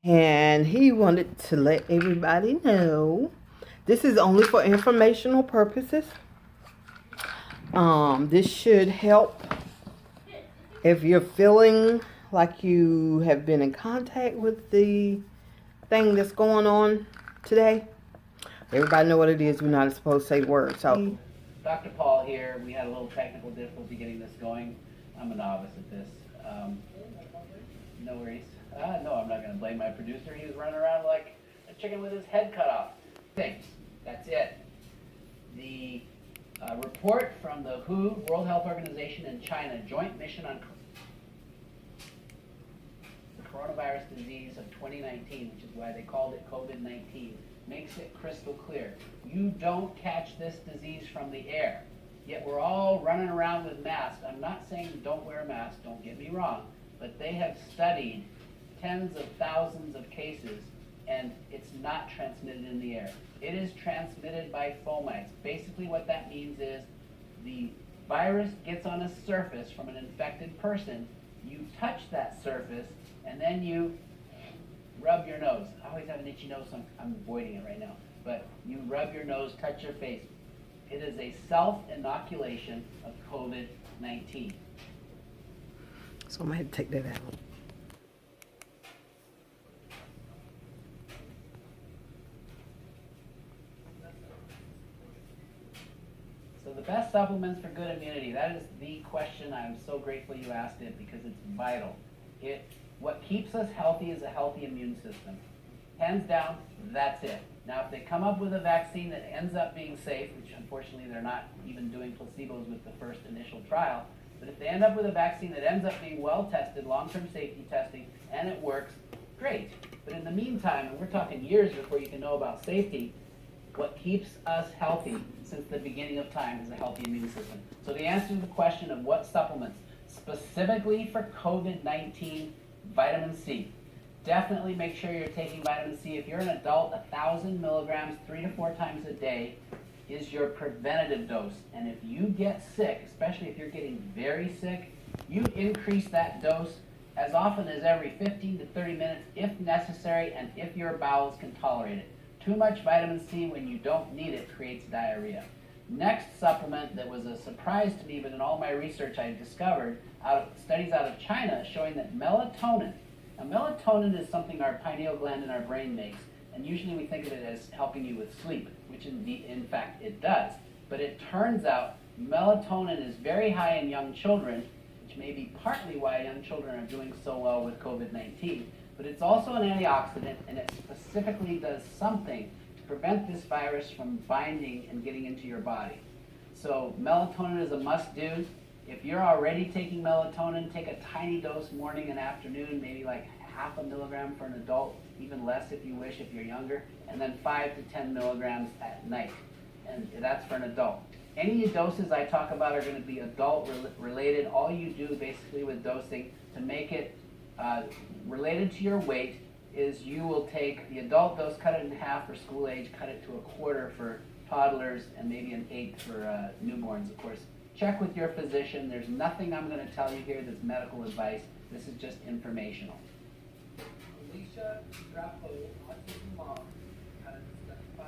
And he wanted to let everybody know this is only for informational purposes. This should help if you're feeling like you have been in contact with the thing that's going on today. Everybody know what it is. We're not supposed to say the word. So, Dr. Paul here. We had a little technical difficulty getting this going. I'm a novice at this. No worries. No, I'm not going to blame my producer. He was running around like a chicken with his head cut off. Things. That's it. The report from the WHO, World Health Organization, and China, Joint Mission on the Coronavirus Disease of 2019, which is why they called it COVID-19, makes it crystal clear. You don't catch this disease from the air. Yet we're all running around with masks. I'm not saying don't wear a mask, don't get me wrong, but they have studied tens of thousands of cases, and it's not transmitted in the air. It is transmitted by fomites. Basically what that means is the virus gets on a surface from an infected person, you touch that surface, and then you rub your nose. I always have an itchy nose, so I'm avoiding it right now. But you rub your nose, touch your face. It is a self-inoculation of COVID-19. so I'm going to have to take that out. So the best supplements for good immunity, that is the question. I'm so grateful you asked it because it's vital. What keeps us healthy is a healthy immune system. Hands down, that's it. Now, if they come up with a vaccine that ends up being safe, which unfortunately they're not even doing placebos with the first initial trial, but if they end up with a vaccine that ends up being well tested, long-term safety testing, and it works, great. But in the meantime, and we're talking years before you can know about safety, what keeps us healthy since the beginning of time is a healthy immune system. So the answer to the question of what supplements, specifically for COVID-19, vitamin C. Definitely make sure you're taking vitamin C. If you're an adult, 1,000 milligrams 3 to 4 times a day is your preventative dose. And if you get sick, especially if you're getting very sick, you increase that dose as often as every 15 to 30 minutes if necessary and if your bowels can tolerate it. Too much vitamin C when you don't need it creates diarrhea. Next supplement that was a surprise to me, but in all my research I discovered studies out of China showing that melatonin. Now melatonin is something our pineal gland in our brain makes, and usually we think of it as helping you with sleep, which in fact it does. But it turns out melatonin is very high in young children, which may be partly why young children are doing so well with COVID-19. But it's also an antioxidant, and it specifically does something to prevent this virus from binding and getting into your body. So melatonin is a must-do. If you're already taking melatonin, take a tiny dose morning and afternoon, maybe like half a milligram for an adult, even less if you wish if you're younger, and then 5 to 10 milligrams at night. And that's for an adult. Any doses I talk about are going to be adult related. All you do basically with dosing to make it related to your weight is you will take the adult dose, cut it in half for school age, cut it to a quarter for toddlers, and maybe an eighth for newborns, of course. Check with your physician. There's nothing I'm going to tell you here that's medical advice. This is just informational. Alicia Drapo, autism mom, had a $5